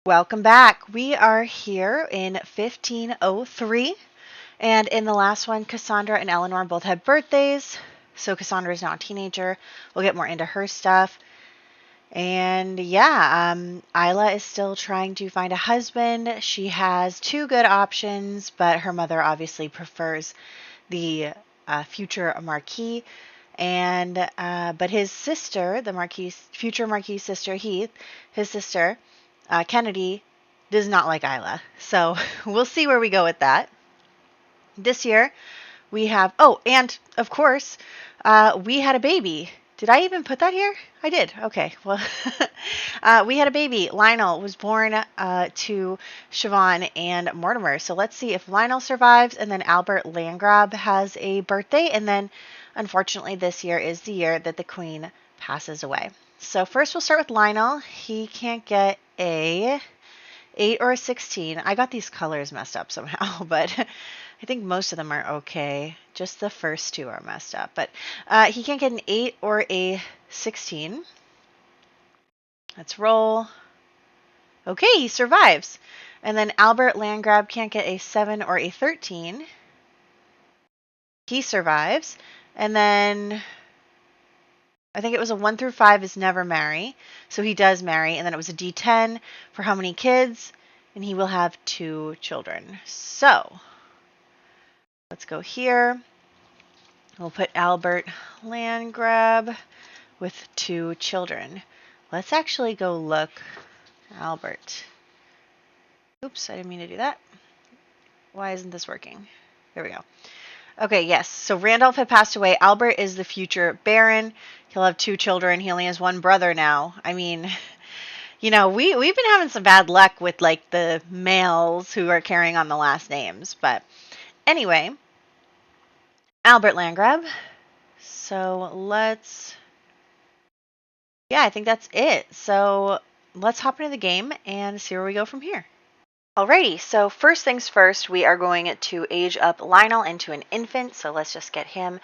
Welcome back. We are here in 1503, and in the last one, Cassandra and Eleanor both had birthdays, so Cassandra is now a teenager. We'll get more into her stuff. And yeah, Isla is still trying to find a husband. She has two good options, but her mother obviously prefers the future Marquis. And but his sister, the future Marquis sister Heath, his sister Kennedy, does not like Isla. So we'll see where we go with that. This year we have, oh, and of course, we had a baby. Did I even put that here? I did. Okay. Well, we had a baby. Lionel was born to Siobhan and Mortimer. So let's see if Lionel survives, and then Albert Landgrab has a birthday, and then unfortunately this year is the year that the Queen passes away. So first we'll start with Lionel. He can't get a 8 or a 16. I got these colors messed up somehow, but I think most of them are okay. Just the first two are messed up. But he can't get an 8 or a 16. Let's roll. Okay, he survives. And then Albert Landgrab can't get a 7 or a 13. He survives. And then I think it was a 1 through 5 is never marry. So he does marry. And then it was a D10 for how many kids. And he will have 2 children. So let's go here. We'll put Albert Landgrab with 2 children. Let's actually go look. Albert. Oops, I didn't mean to do that. Why isn't this working? There we go. Okay, yes. So Randolph had passed away. Albert is the future Baron. He'll have 2 children. He only has 1 brother now. I mean, you know, we've been having some bad luck with like the males who are carrying on the last names. But anyway, Albert Landgrab. So let's, yeah, I think that's it. So let's hop into the game and see where we go from here. Alrighty, so first things first, we are going to age up Lionel into an infant, so let's just get him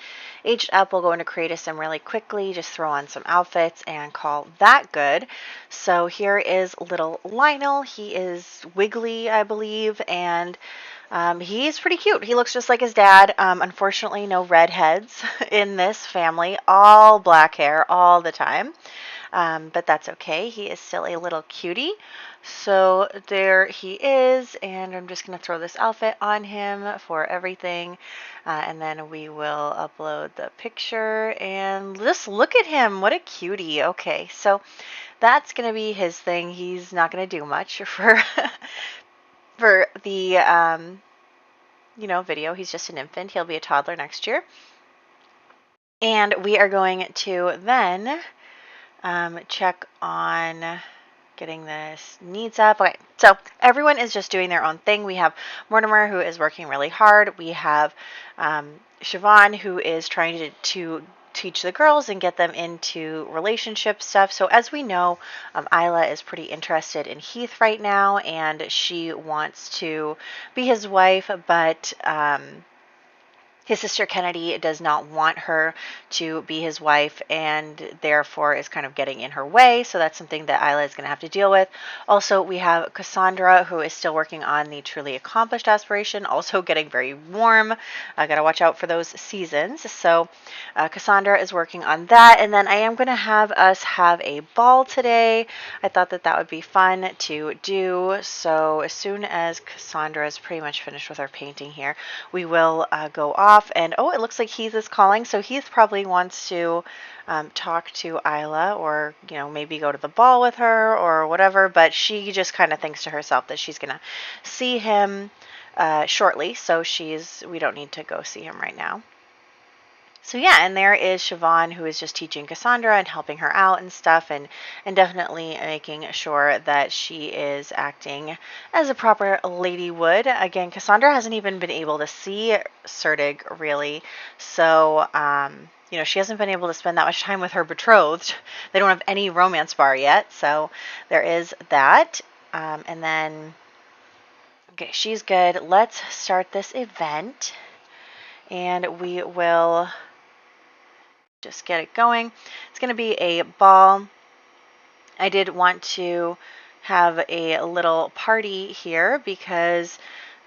aged up. We'll go into create a sim really quickly, just throw on some outfits and call that good. So here is little Lionel. He is wiggly, I believe, and he's pretty cute. He looks just like his dad. Unfortunately, no redheads in this family, all black hair all the time. But that's okay. He is still a little cutie. So there he is, and I'm just going to throw this outfit on him for everything, and then we will upload the picture, and just look at him. What a cutie. Okay, so that's going to be his thing. He's not going to do much for for the video. He's just an infant. He'll be a toddler next year. And we are going to then check on getting this needs up. Okay, so everyone is just doing their own thing. We have Mortimer, who is working really hard. We have Siobhan, who is trying to teach the girls and get them into relationship stuff. So as we know, Isla is pretty interested in Heath right now, and she wants to be his wife, but his sister Kennedy does not want her to be his wife, and therefore is kind of getting in her way. So that's something that Isla is going to have to deal with. Also, we have Cassandra, who is still working on the truly accomplished aspiration, also getting very warm. I got to watch out for those seasons. So Cassandra is working on that. And then I am going to have us have a ball today. I thought that that would be fun to do. So as soon as Cassandra is pretty much finished with her painting here, we will go off. And oh, it looks like Heath is calling, so Heath probably wants to talk to Isla, or maybe go to the ball with her or whatever, but she just kind of thinks to herself that she's gonna see him shortly, so we don't need to go see him right now. So yeah, and there is Siobhan, who is just teaching Cassandra and helping her out and stuff, and definitely making sure that she is acting as a proper lady would. Again, Cassandra hasn't even been able to see Sertig, really, so she hasn't been able to spend that much time with her betrothed. They don't have any romance bar yet, so there is that. And then, okay, she's good. Let's start this event, and we will just get it going. It's going to be a ball. I did want to have a little party here because,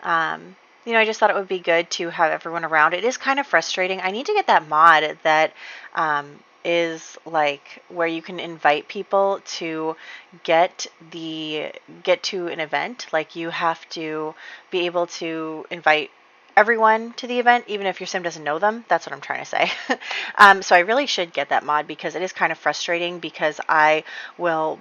you know, I just thought it would be good to have everyone around. It is kind of frustrating. I need to get that mod that is like where you can invite people to get to an event. Like you have to be able to invite everyone to the event, even if your sim doesn't know them. That's what I'm trying to say. So I really should get that mod because it is kind of frustrating because I will,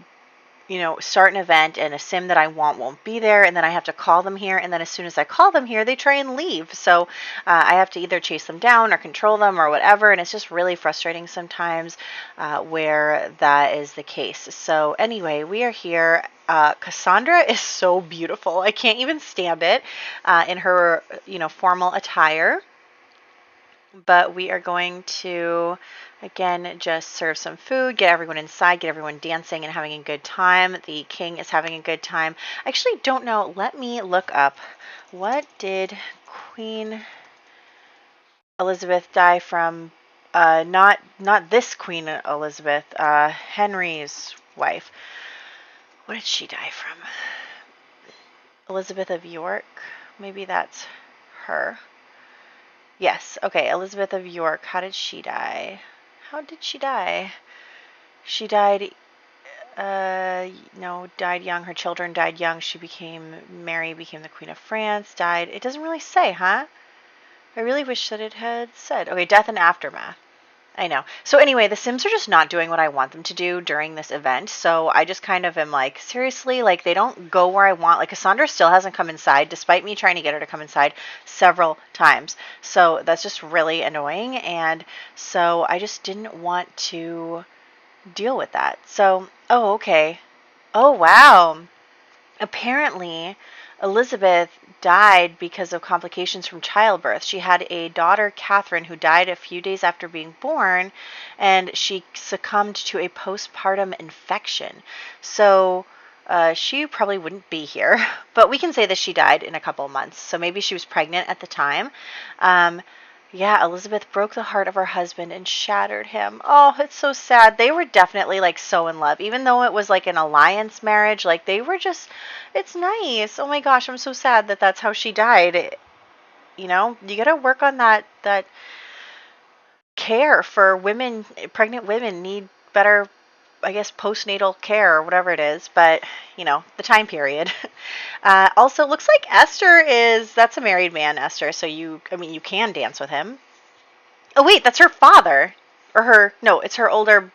you know, start an event and a sim that I want won't be there, and then I have to call them here, and then as soon as I call them here, they try and leave. So I have to either chase them down or control them or whatever, and it's just really frustrating sometimes where that is the case. So anyway, we are here. Cassandra is so beautiful. I can't even stand it in her, you know, formal attire. But we are going to, again, just serve some food, get everyone inside, get everyone dancing and having a good time. The king is having a good time. I actually don't know. Let me look up. What did Queen Elizabeth die from? Not this Queen Elizabeth, Henry's wife. What did she die from? Elizabeth of York? Maybe that's her. Yes, okay, Elizabeth of York. How did she die? How did she die? She died, no, died young. Her children died young. Mary became the Queen of France, died. It doesn't really say, huh? I really wish that it had said. Okay, death and aftermath. I know. So anyway, the Sims are just not doing what I want them to do during this event. So I just kind of am like, seriously, like they don't go where I want. Like Cassandra still hasn't come inside, despite me trying to get her to come inside several times. So that's just really annoying. And so I just didn't want to deal with that. So, oh, okay. Oh, wow. Apparently, Elizabeth died because of complications from childbirth. She had a daughter, Catherine, who died a few days after being born, and she succumbed to a postpartum infection. So she probably wouldn't be here, but we can say that she died in a couple of months. So maybe she was pregnant at the time. Yeah, Elizabeth broke the heart of her husband and shattered him. Oh, it's so sad. They were definitely like so in love, even though it was like an alliance marriage. Like they were just, it's nice. Oh my gosh, I'm so sad that that's how she died. You know, you gotta work on that care for women. Pregnant women need better, I guess, postnatal care or whatever it is. But you know, the time period. Also, it looks like that's a married man, Esther. So you can dance with him. Oh wait, that's her father. No, it's her older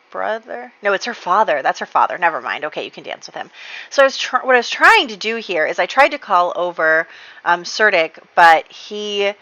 brother. No, it's her father. That's her father. Never mind. Okay, you can dance with him. So what I was trying to do here is I tried to call over Sertic, but he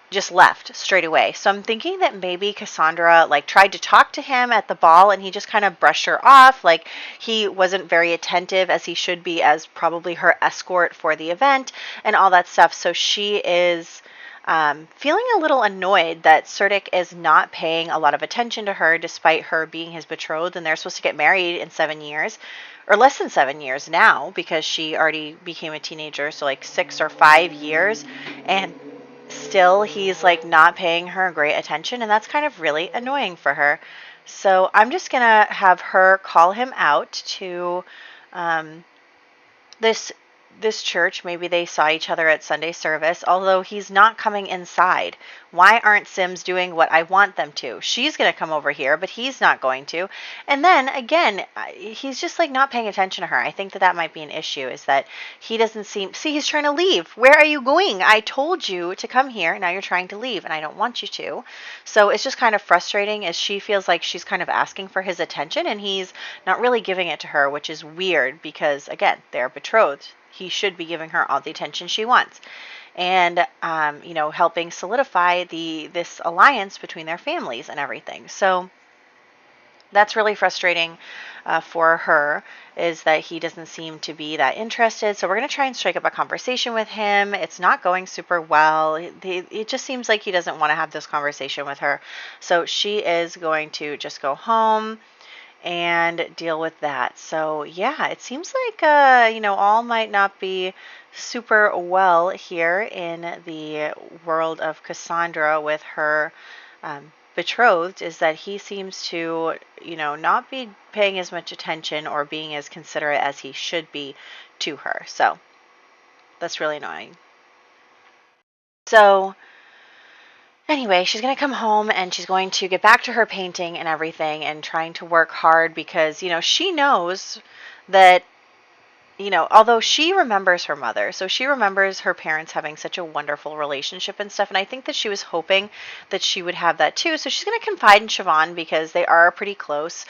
just left straight away. So I'm thinking that maybe Cassandra like tried to talk to him at the ball and he just kind of brushed her off. Like he wasn't very attentive as he should be as probably her escort for the event and all that stuff. So she is feeling a little annoyed that Sertic is not paying a lot of attention to her despite her being his betrothed, and they're supposed to get married in 7 years or less than 7 years now because she already became a teenager, so like 6 or 5 years, and still he's like not paying her great attention, and that's kind of really annoying for her. So I'm just gonna have her call him out to this church. Maybe they saw each other at Sunday service, although he's not coming inside. Why aren't Sims doing what I want them to? She's going to come over here, but he's not going to. And then again, he's just like not paying attention to her. I think that might be an issue, is that he doesn't see, he's trying to leave. Where are you going? I told you to come here. Now you're trying to leave and I don't want you to. So it's just kind of frustrating as she feels like she's kind of asking for his attention and he's not really giving it to her, which is weird because again, they're betrothed. He should be giving her all the attention she wants and, helping solidify this alliance between their families and everything. So that's really frustrating for her, is that he doesn't seem to be that interested. So we're going to try and strike up a conversation with him. It's not going super well. It just seems like he doesn't want to have this conversation with her. So she is going to just go home and deal with that. So yeah, it seems like all might not be super well here in the world of Cassandra with her betrothed is that he seems to, not be paying as much attention or being as considerate as he should be to her. So that's really annoying. So anyway, she's going to come home and she's going to get back to her painting and everything and trying to work hard because, she knows that, although she remembers her mother, so she remembers her parents having such a wonderful relationship and stuff. And I think that she was hoping that she would have that too. So she's going to confide in Siobhan because they are pretty close.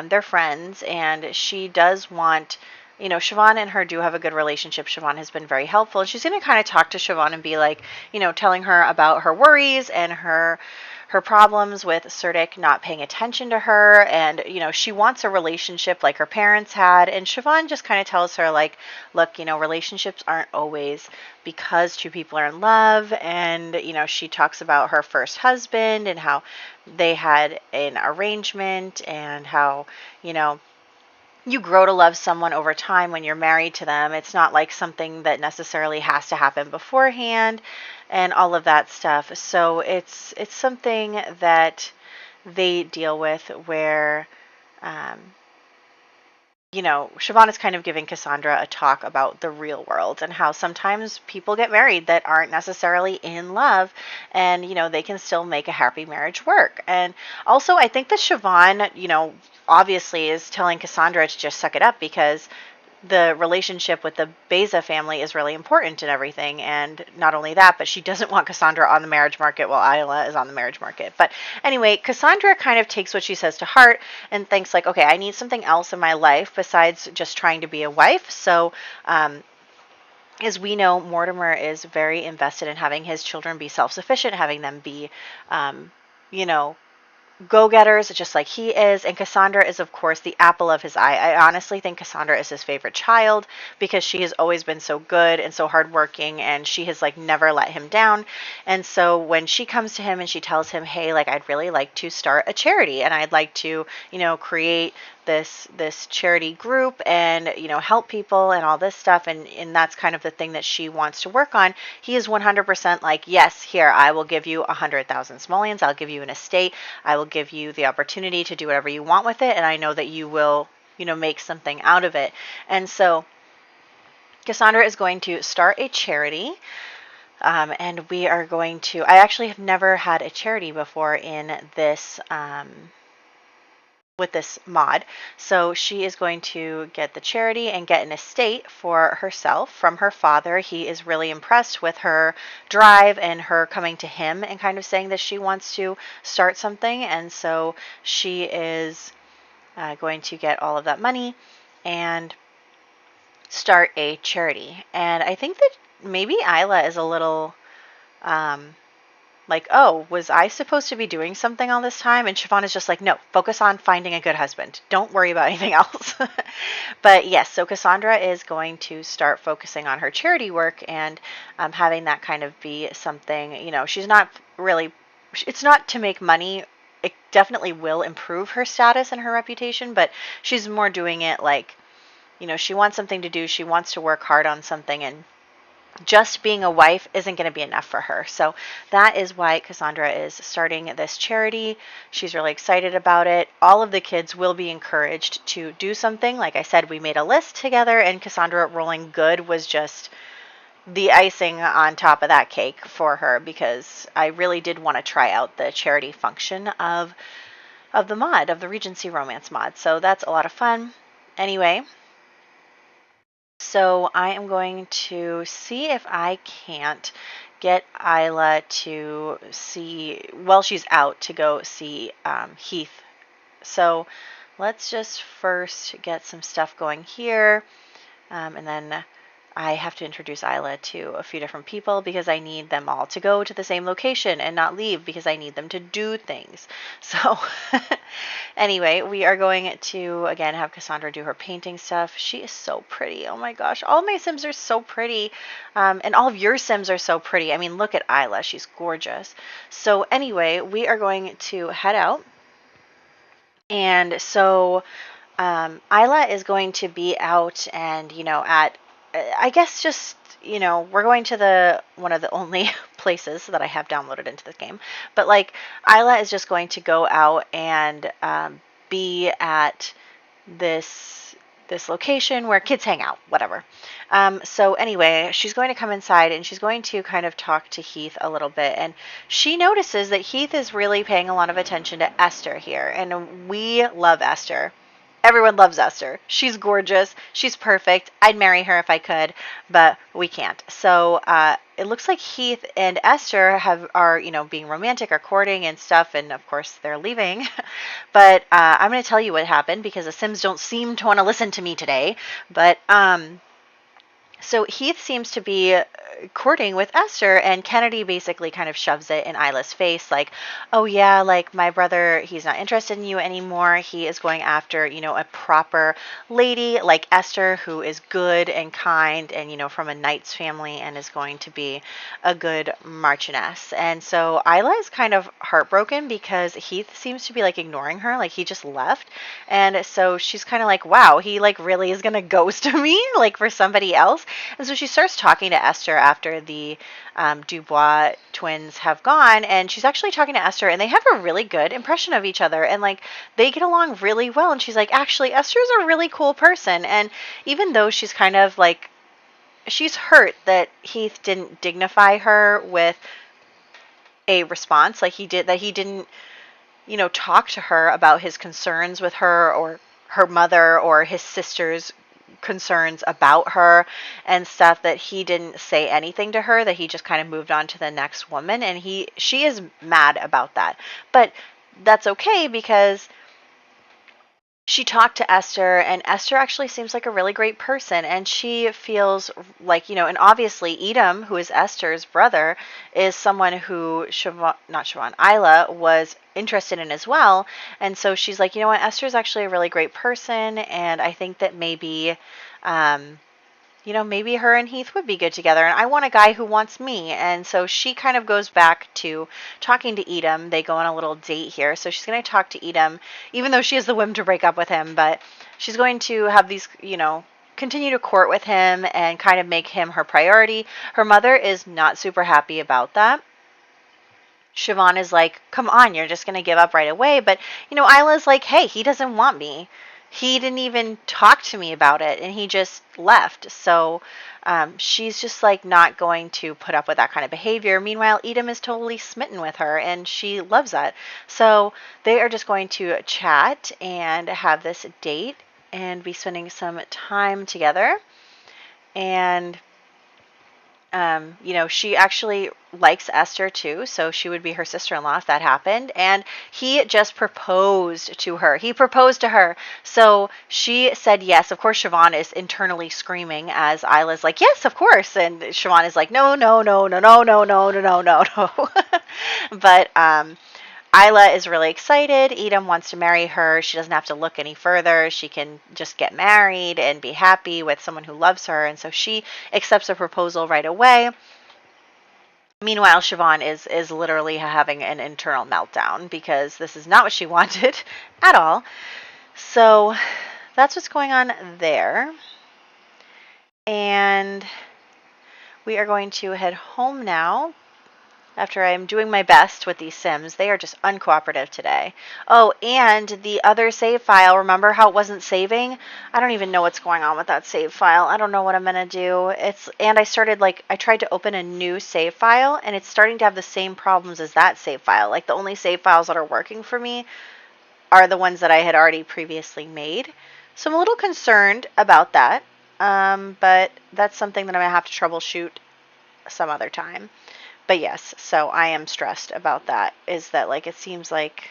They're friends, and she does want, Siobhan and her do have a good relationship. Siobhan has been very helpful, and she's going to kind of talk to Siobhan and be like, telling her about her worries and her problems with Serdic not paying attention to her, and she wants a relationship like her parents had. And Siobhan just kind of tells her, like, look, relationships aren't always because two people are in love. And she talks about her first husband and how they had an arrangement and how you grow to love someone over time when you're married to them. It's not like something that necessarily has to happen beforehand and all of that stuff. So it's something that they deal with where, Siobhan is kind of giving Cassandra a talk about the real world and how sometimes people get married that aren't necessarily in love, and, they can still make a happy marriage work. And also, I think that Siobhan, obviously is telling Cassandra to just suck it up because the relationship with the Beza family is really important and everything. And not only that, but she doesn't want Cassandra on the marriage market while Isla is on the marriage market. But anyway, Cassandra kind of takes what she says to heart and thinks like, okay, I need something else in my life besides just trying to be a wife. So, as we know, Mortimer is very invested in having his children be self-sufficient, having them be, go-getters, just like he is. And Cassandra is, of course, the apple of his eye. I honestly think Cassandra is his favorite child because she has always been so good and so hardworking, and she has like never let him down. And so when she comes to him and she tells him, hey, like, I'd really like to start a charity, and I'd like to, create this charity group and, help people and all this stuff, and that's kind of the thing that she wants to work on, he is 100% like, yes, here, I will give you 100,000 simoleons, I'll give you an estate, I will give you the opportunity to do whatever you want with it, and I know that you will, make something out of it. And so Cassandra is going to start a charity. And we are going to, I actually have never had a charity before in this, with this mod. So she is going to get the charity and get an estate for herself from her father. He is really impressed with her drive and her coming to him and kind of saying that she wants to start something. And so she is going to get all of that money and start a charity. And I think that maybe Isla is a little like, oh, was I supposed to be doing something all this time? And Siobhan is just like, no, focus on finding a good husband. Don't worry about anything else. But yes, so Cassandra is going to start focusing on her charity work and having that kind of be something, she's not really, it's not to make money. It definitely will improve her status and her reputation, but she's more doing it like, she wants something to do. She wants to work hard on something, and just being a wife isn't going to be enough for her. So that is why Cassandra is starting this charity. She's really excited about it. All of the kids will be encouraged to do something. Like I said, we made a list together, and Cassandra rolling good was just the icing on top of that cake for her, because I really did want to try out the charity function of the mod, of the Regency Romance mod. So that's a lot of fun. Anyway, so I am going to see if I can't get Isla to see, well, she's out to go see Heath. So let's just first get some stuff going here, and then I have to introduce Isla to a few different people because I need them all to go to the same location and not leave because I need them to do things. So anyway, we are going to, again, have Cassandra do her painting stuff. She is so pretty. Oh my gosh. All of my Sims are so pretty. And all of your Sims are so pretty. I mean, look at Isla. She's gorgeous. So anyway, we are going to head out. And so Isla is going to be out and, at I guess just, you know, we're going to one of the only places that I have downloaded into this game. But like, Isla is just going to go out and be at this location where kids hang out, whatever. So anyway, she's going to come inside and she's going to kind of talk to Heath a little bit. And she notices that Heath is really paying a lot of attention to Esther here. And we love Esther. Everyone loves Esther. She's gorgeous. She's perfect. I'd marry her if I could, but we can't. So it looks like Heath and Esther are, you know, being romantic or courting and stuff, and of course they're leaving. But I'm going to tell you what happened because the Sims don't seem to want to listen to me today. But so Heath seems to be courting with Esther, and Kennedy basically kind of shoves it in Isla's face, like, oh yeah, like my brother, he's not interested in you anymore. He is going after, you know, a proper lady like Esther who is good and kind and, you know, from a knight's family and is going to be a good marchioness. And so Isla is kind of heartbroken because Heath seems to be like ignoring her, like he just left. And so she's kind of like, wow, he like really is gonna ghost me like for somebody else. And so she starts talking to Esther after the Dubois twins have gone, and she's actually talking to Esther, and they have a really good impression of each other, and like they get along really well. And she's like, actually, Esther's a really cool person. And even though she's kind of like, she's hurt that Heath didn't dignify her with a response, like he didn't, you know, talk to her about his concerns with her or her mother or his sister's concerns about her and stuff, that he didn't say anything to her, that he just kind of moved on to the next woman. And she is mad about that. But that's okay because she talked to Esther, and Esther actually seems like a really great person, and she feels like, you know, and obviously Edom, who is Esther's brother, is someone who Isla was interested in as well. And so she's like, you know what, Esther's actually a really great person, and I think that maybe you know, maybe her and Heath would be good together, and I want a guy who wants me. And so she kind of goes back to talking to Edom. They go on a little date here. So she's going to talk to Edom, even though she has the whim to break up with him, but she's going to have these, you know, continue to court with him and kind of make him her priority. Her mother is not super happy about that. Siobhan is like, come on, you're just going to give up right away. But, you know, Isla's like, hey, he doesn't want me. He didn't even talk to me about it, and he just left. So she's just like not going to put up with that kind of behavior. Meanwhile, Edom is totally smitten with her, and she loves that. So they are just going to chat and have this date and be spending some time together. And you know, she actually likes Esther too, so she would be her sister-in-law if that happened. And he just proposed to her. He proposed to her. So she said yes. Of course, Siobhan is internally screaming as Isla's like, yes, of course. And Siobhan is like, no, no, no, no, no, no, no, no, no, no, no. But Isla is really excited. Edom wants to marry her. She doesn't have to look any further. She can just get married and be happy with someone who loves her. And so she accepts the proposal right away. Meanwhile, Siobhan is literally having an internal meltdown because this is not what she wanted at all. So that's what's going on there. And we are going to head home now. After I'm doing my best with these Sims, they are just uncooperative today. Oh, and the other save file, remember how it wasn't saving? I don't even know what's going on with that save file. I don't know what I'm going to do. And I tried to open a new save file, and it's starting to have the same problems as that save file. Like, the only save files that are working for me are the ones that I had already previously made. So I'm a little concerned about that, but that's something that I'm going to have to troubleshoot some other time. But yes, so I am stressed about that, is that like it seems like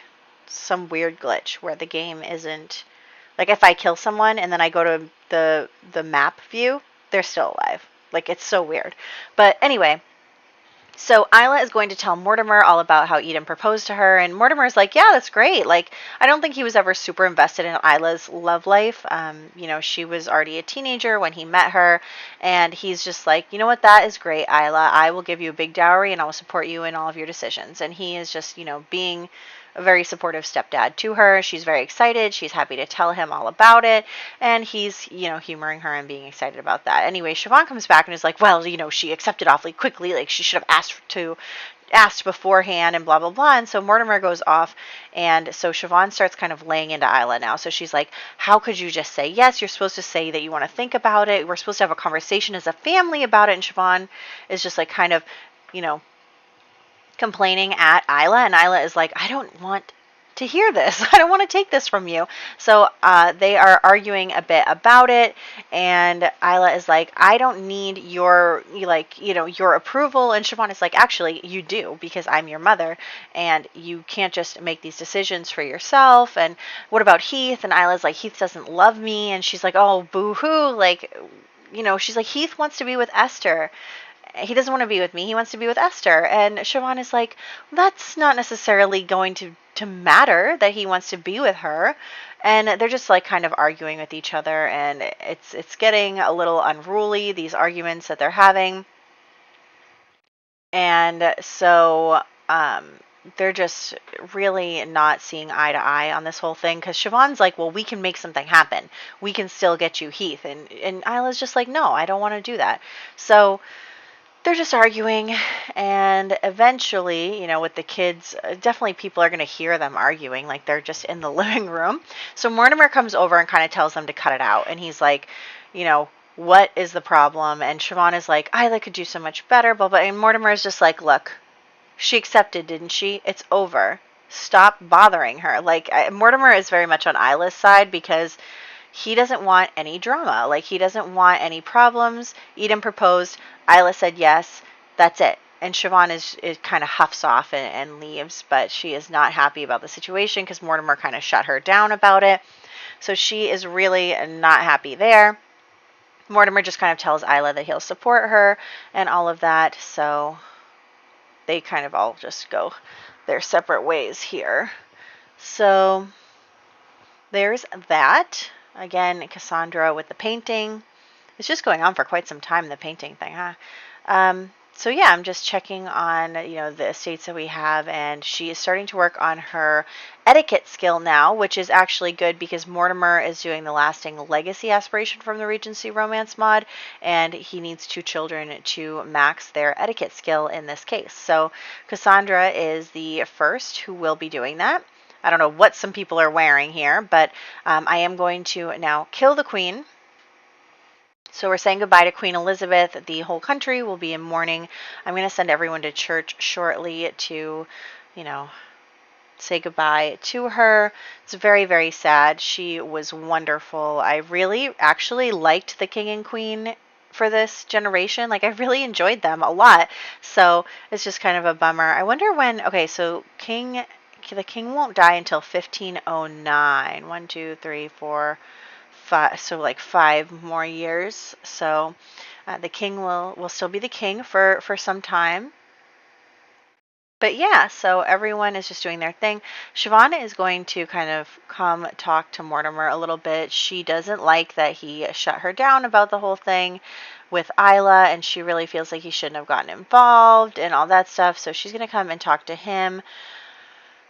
some weird glitch where the game isn't, like if I kill someone and then I go to the map view, they're still alive. Like it's so weird. But anyway, so Isla is going to tell Mortimer all about how Edom proposed to her, and Mortimer's like, yeah, that's great. Like, I don't think he was ever super invested in Isla's love life. You know, she was already a teenager when he met her, and he's just like, you know what, that is great, Isla. I will give you a big dowry, and I will support you in all of your decisions. And he is just, you know, being a very supportive stepdad to her. She's very excited. She's happy to tell him all about it. And he's, you know, humoring her and being excited about that. Anyway, Siobhan comes back and is like, well, you know, she accepted awfully quickly. Like, she should have asked beforehand and blah, blah, blah. And so Mortimer goes off. And so Siobhan starts kind of laying into Isla now. So she's like, how could you just say yes? You're supposed to say that you want to think about it. We're supposed to have a conversation as a family about it. And Siobhan is just like kind of, you know, complaining at Isla. And Isla is like, I don't want to hear this. I don't want to take this from you. So they are arguing a bit about it, and Isla is like, I don't need your, like, you know, your approval. And Siobhan is like, actually, you do, because I'm your mother, and you can't just make these decisions for yourself. And what about Heath? And Isla's like, Heath doesn't love me. And she's like, oh, boo-hoo. Like, you know, she's like, Heath wants to be with Esther. He doesn't want to be with me. He wants to be with Esther. And Siobhan is like, that's not necessarily going to matter that he wants to be with her. And they're just like kind of arguing with each other. And it's getting a little unruly, these arguments that they're having. And so they're just really not seeing eye to eye on this whole thing. Because Siobhan's like, well, we can make something happen. We can still get you Heath. And Isla's just like, no, I don't want to do that. So they're just arguing, and eventually, you know, with the kids, definitely people are going to hear them arguing, like they're just in the living room. So Mortimer comes over and kind of tells them to cut it out, and he's like, you know, what is the problem? And Siobhan is like, Isla could do so much better, blah, blah. And Mortimer is just like, look, she accepted, didn't she? It's over. Stop bothering her. Like, Mortimer is very much on Isla's side, because he doesn't want any drama. Like, he doesn't want any problems. Eden proposed. Isla said yes. That's it. And Siobhan is kind of huffs off and leaves, but she is not happy about the situation because Mortimer kind of shut her down about it. So she is really not happy there. Mortimer just kind of tells Isla that he'll support her and all of that. So they kind of all just go their separate ways here. So there's that. Again, Cassandra with the painting. It's just going on for quite some time, the painting thing, huh? So yeah, I'm just checking on, you know, the estates that we have, and she is starting to work on her etiquette skill now, which is actually good because Mortimer is doing the lasting legacy aspiration from the Regency romance mod, and he needs 2 children to max their etiquette skill in this case. So Cassandra is the first who will be doing that. I don't know what some people are wearing here, but I am going to now kill the queen. So we're saying goodbye to Queen Elizabeth. The whole country will be in mourning. I'm going to send everyone to church shortly to, you know, say goodbye to her. It's very, very sad. She was wonderful. I really actually liked the king and queen for this generation. Like, I really enjoyed them a lot. So it's just kind of a bummer. I wonder when, okay, so the king won't die until 1509. 1, 2, 3, 4, 5. So like 5 more years. So the king will still be the king for some time. But yeah, so everyone is just doing their thing. Siobhan is going to kind of come talk to Mortimer a little bit. She doesn't like that he shut her down about the whole thing with Isla, and she really feels like he shouldn't have gotten involved and all that stuff. So she's going to come and talk to him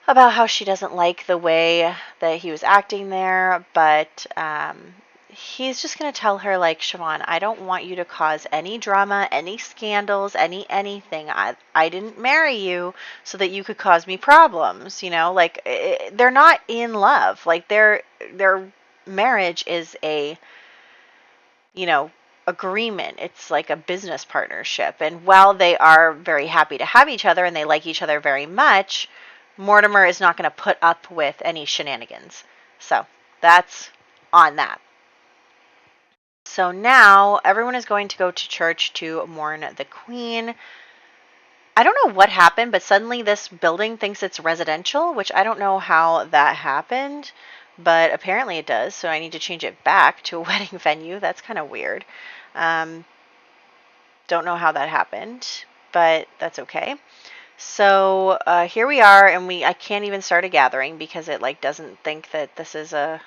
about how she doesn't like the way that he was acting there, but he's just going to tell her, like, Siobhan, I don't want you to cause any drama, any scandals, anything. I didn't marry you so that you could cause me problems, you know? Like, they're not in love. Like, their marriage is a, you know, agreement. It's like a business partnership. And while they are very happy to have each other and they like each other very much, Mortimer is not going to put up with any shenanigans. So that's on that. So now everyone is going to go to church to mourn the queen. I don't know what happened, but suddenly this building thinks it's residential, which I don't know how that happened, but apparently it does. So I need to change it back to a wedding venue. That's kind of weird. Don't know how that happened, but that's okay. So here we are, and I can't even start a gathering because it like doesn't think that this is a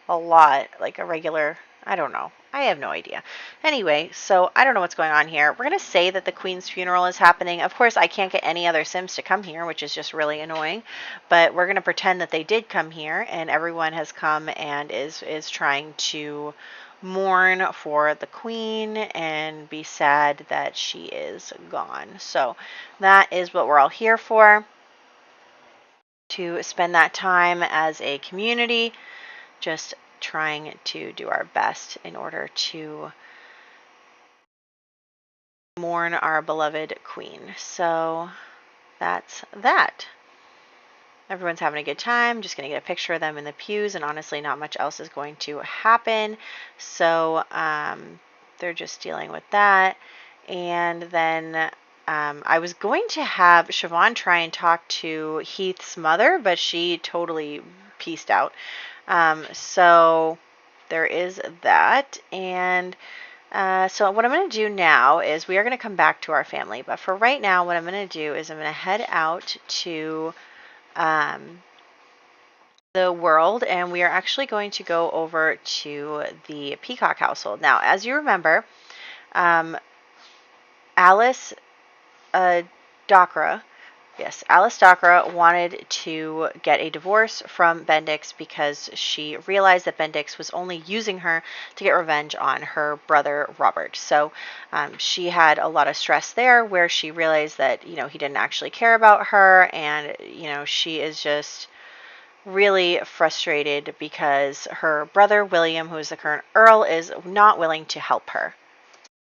lot, like a regular, I don't know. I have no idea. Anyway, so I don't know what's going on here. We're going to say that the Queen's funeral is happening. Of course, I can't get any other Sims to come here, which is just really annoying. But we're going to pretend that they did come here, and everyone has come and is trying to mourn for the Queen and be sad that she is gone. So that is what we're all here for, to spend that time as a community, just trying to do our best in order to mourn our beloved Queen. So that's that. Everyone's having a good time. Just going to get a picture of them in the pews, and honestly, not much else is going to happen. So they're just dealing with that. And then I was going to have Siobhan try and talk to Heath's mother, but she totally peaced out. So there is that. And so what I'm going to do now is we are going to come back to our family. But for right now, what I'm going to do is I'm going to head out to the world, and we are actually going to go over to the Peacock household. Now, as you remember, Alice Dakra, yes, Alice Dakra wanted to get a divorce from Bendix because she realized that Bendix was only using her to get revenge on her brother Robert. So she had a lot of stress there, where she realized that, you know, he didn't actually care about her, and, you know, she is just really frustrated because her brother William, who is the current Earl, is not willing to help her.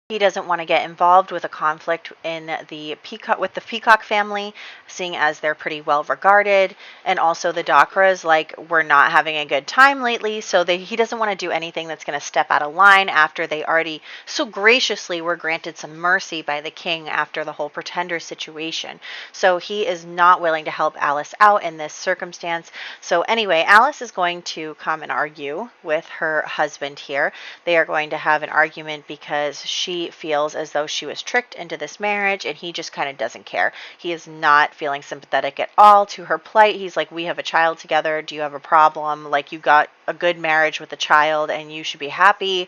He doesn't want to get involved with a conflict in the Peacock family, seeing as they're pretty well regarded, and also the Dakras were not having a good time lately, so he doesn't want to do anything that's going to step out of line after they already so graciously were granted some mercy by the king after the whole pretender situation. So he is not willing to help Alice out in this circumstance. So anyway, Alice is going to come and argue with her husband here. They are going to have an argument because she feels as though she was tricked into this marriage, and he just kind of doesn't care. He is not feeling sympathetic at all to her plight. He's like, we have a child together. Do you have a problem? Like, you got a good marriage with a child and you should be happy.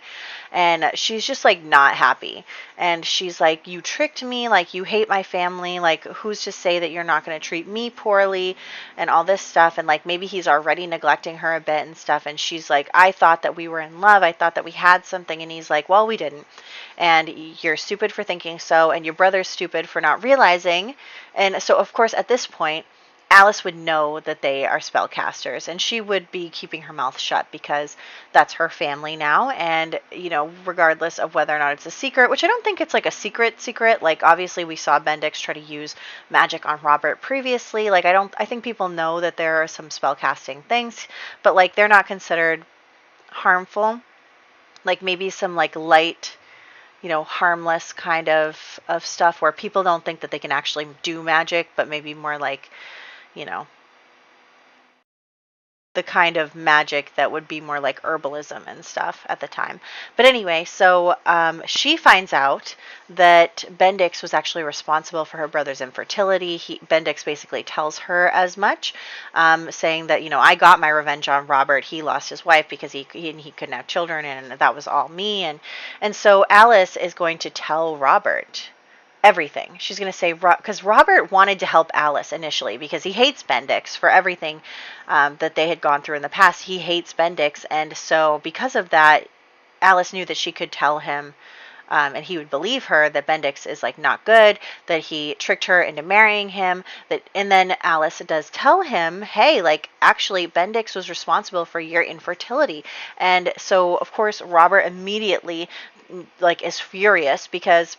And she's just like not happy. And she's like, you tricked me. Like, you hate my family. Like, who's to say that you're not going to treat me poorly and all this stuff. And like, maybe he's already neglecting her a bit and stuff. And she's like, I thought that we were in love. I thought that we had something. And he's like, well, we didn't. And you're stupid for thinking so. And your brother's stupid for not realizing. And so, of course, at this point, Alice would know that they are spellcasters, and she would be keeping her mouth shut because that's her family now. And, you know, regardless of whether or not it's a secret, which I don't think it's like a secret, like, obviously we saw Bendix try to use magic on Robert previously. Like, I think people know that there are some spellcasting things, but like, they're not considered harmful. Like, maybe some like light, you know, harmless kind of stuff where people don't think that they can actually do magic, but maybe more like, you know, the kind of magic that would be more like herbalism and stuff at the time. But anyway, so she finds out that Bendix was actually responsible for her brother's infertility. Bendix basically tells her as much, saying that, you know, I got my revenge on Robert. He lost his wife because he couldn't have children, and that was all me. And so Alice is going to tell Robert everything. She's going to say, because Robert wanted to help Alice initially because he hates Bendix for everything that they had gone through in the past. He hates Bendix, and so because of that, Alice knew that she could tell him, and he would believe her, that Bendix is like not good, that he tricked her into marrying him, and then Alice does tell him, hey, like, actually Bendix was responsible for your infertility. And so of course Robert immediately like is furious because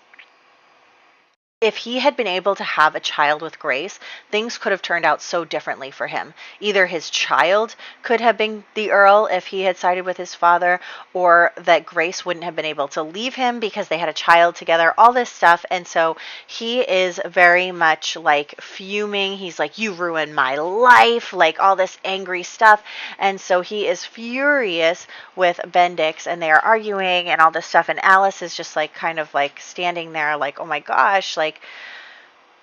if he had been able to have a child with Grace, things could have turned out so differently for him. Either his child could have been the Earl if he had sided with his father, or that Grace wouldn't have been able to leave him because they had a child together, all this stuff. And so he is very much like fuming. He's like, you ruined my life, like all this angry stuff. And so he is furious with Bendix, and they are arguing and all this stuff. And Alice is just like kind of like standing there like, oh my gosh, like,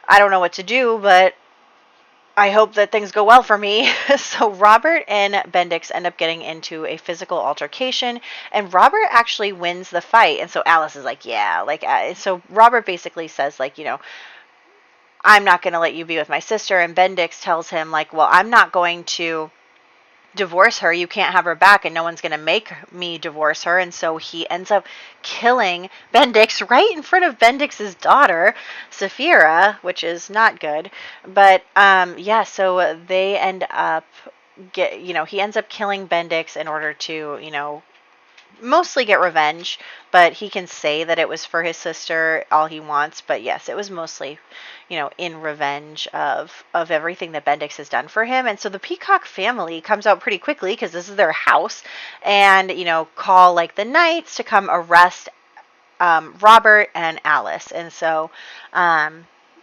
I don't know what to do, but I hope that things go well for me. So Robert and Bendix end up getting into a physical altercation, and Robert actually wins the fight. And so Alice is like, yeah, like, so Robert basically says, like, I'm not going to let you be with my sister. And Bendix tells him, like, well, I'm not going to divorce her. You can't have her back, and no one's going to make me divorce her. And so he ends up killing Bendix right in front of Bendix's daughter, Saphira, which is not good. But yeah, so they end up he ends up killing Bendix in order to, mostly get revenge, but he can say that it was for his sister all he wants. But yes, it was mostly, in revenge of everything that Bendix has done for him. And so the Peacock family comes out pretty quickly because this is their house, and call like the knights to come arrest Robert and Alice. And so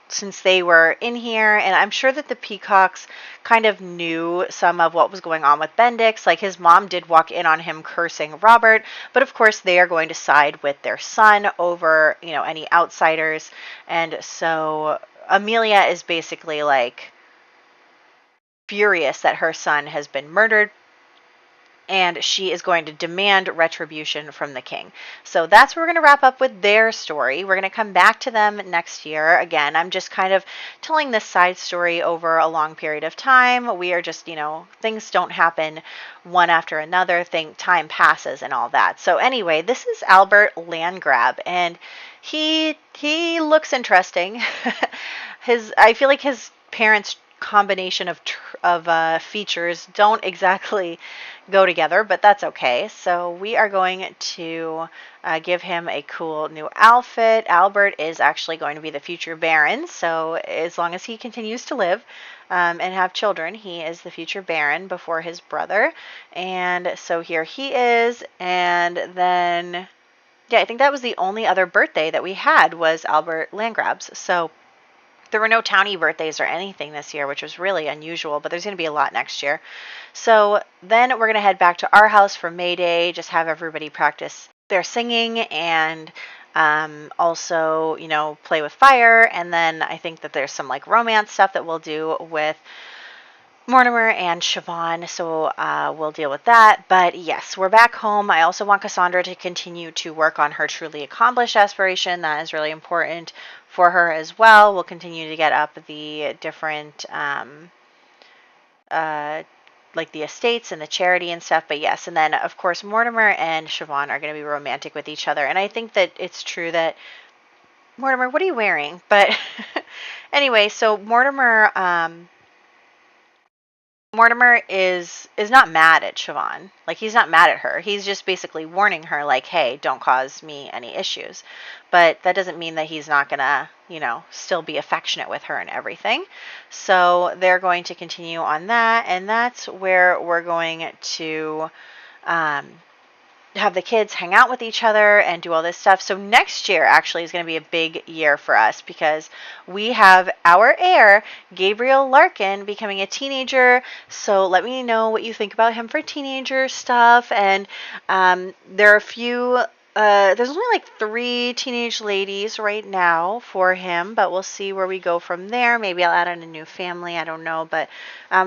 since they were in here, and I'm sure that the Peacocks kind of knew some of what was going on with Bendix. Like, his mom did walk in on him cursing Robert, but of course they are going to side with their son over, any outsiders. And so Amelia is basically like furious that her son has been murdered, and she is going to demand retribution from the king. So that's where we're going to wrap up with their story. We're going to come back to them next year. Again, I'm just kind of telling this side story over a long period of time. We are just, things don't happen one after another. Time passes and all that. So anyway, this is Albert Landgrab, and he looks interesting. I feel like his parents' combination of features don't exactly go together, but that's okay. So we are going to give him a cool new outfit. Albert is actually going to be the future Baron, so as long as he continues to live and have children, he is the future Baron before his brother. And so here he is. And then, yeah, I think that was the only other birthday that we had was Albert Landgrab's. So there were no townie birthdays or anything this year, which was really unusual, but there's going to be a lot next year. So then we're going to head back to our house for May Day, just have everybody practice their singing, and also, play with fire. And then I think that there's some like romance stuff that we'll do with Mortimer and Siobhan, so we'll deal with that. But yes, we're back home. I also want Cassandra to continue to work on her truly accomplished aspiration. That is really important for her as well. We'll continue to get up the different like the estates and the charity and stuff. But yes, and then of course Mortimer and Siobhan are going to be romantic with each other. And I think that it's true that Mortimer, what are you wearing? But anyway, so Mortimer is not mad at Siobhan. Like, he's not mad at her. He's just basically warning her, like, hey, don't cause me any issues. But that doesn't mean that he's not going to, still be affectionate with her and everything. So they're going to continue on that. And that's where we're going to have the kids hang out with each other and do all this stuff. So next year actually is going to be a big year for us because we have our heir, Gabriel Larkin, becoming a teenager. So let me know what you think about him for teenager stuff. And there are a few, there's only like 3 teenage ladies right now for him, but we'll see where we go from there. Maybe I'll add in a new family. I don't know. But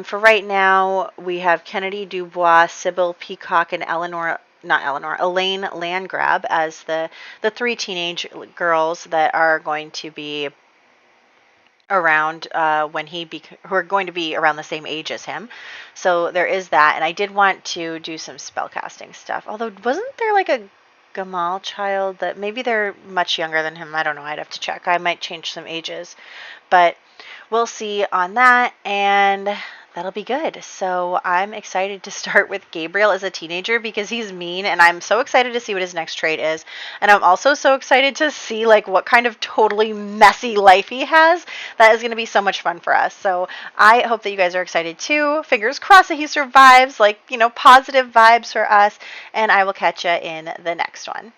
for right now, we have Kennedy Dubois, Sybil Peacock, and Elaine Landgrab as the 3 teenage girls that are going to be around who are going to be around the same age as him. So there is that. And I did want to do some spellcasting stuff. Although, wasn't there like a Gamal child that maybe they're much younger than him? I don't know. I'd have to check. I might change some ages. But we'll see on that. And that'll be good. So I'm excited to start with Gabriel as a teenager because he's mean, and I'm so excited to see what his next trait is. And I'm also so excited to see like what kind of totally messy life he has. That is going to be so much fun for us. So I hope that you guys are excited too. Fingers crossed that he survives, like, positive vibes for us. And I will catch you in the next one.